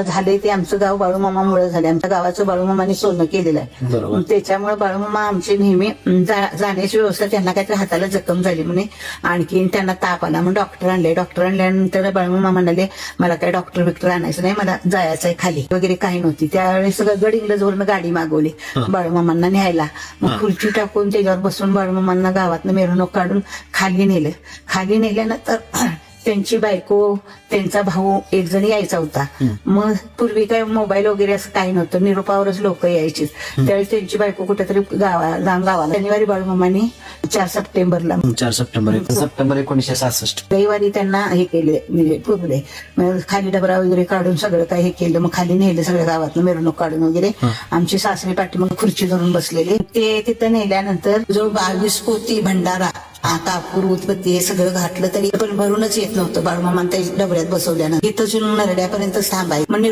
झाले ते आमचं गाव बाळूमामामुळे झाले. आमच्या गावाचं बाळूमामाने सोनं केलेलं आहे. बरोबर. त्याच्यामुळे बाळूमामा आमचे नेहमी जाण्याची व्यवस्था, त्यांना काहीतरी हाताला जखम झाली म्हणे, आणखीन त्यांना ताप आला म्हणून डॉक्टर आणल्यानंतर बाळूमामा म्हणाले मला काही डॉक्टर बिक्टर आणायचं नाही, मला जायचं आहे खाली वगैरे काही नव्हती. त्यावेळेस गड इंग्लजवरनं गाडी मागवली बाळूमामांना न्यायला. मग खुर्ची टाकून त्याच्यावर बसून बाळूमामांना गावातनं मिरवणूक काढून खाली नेलं. खाली नेल्यानंतर त्यांची बायको, त्यांचा भाऊ एक जण यायचा होता. मग पूर्वी काय मोबाईल वगैरे असं काही नव्हतं, निरोपावरच लोक यायची. त्यावेळी त्यांची बायको कुठेतरी गावाला शनिवारी बाळूमामांनी 4 सप्टेंबरला 4 सप्टेंबर 1966 रविवारी त्यांना हे केले, म्हणजे पुरले. मग खाली डबरा वगैरे काढून सगळं काही हे केलं. मग खाली नेलं सगळ्या गावातनं मिरवणूक काढून वगैरे. आमची सासरी पाठी मग खुर्ची धरून बसलेले. ते तिथं नेल्यानंतर जो 22 पोती भंडारा, कापूर, उत्पत्ती हे सगळं घातलं तरी पण भरूनच येत नव्हतं. बाळूमामा त्या डबऱ्यात बसवल्यानं इथं नरड्यापर्यंत थांबाय. म्हणजे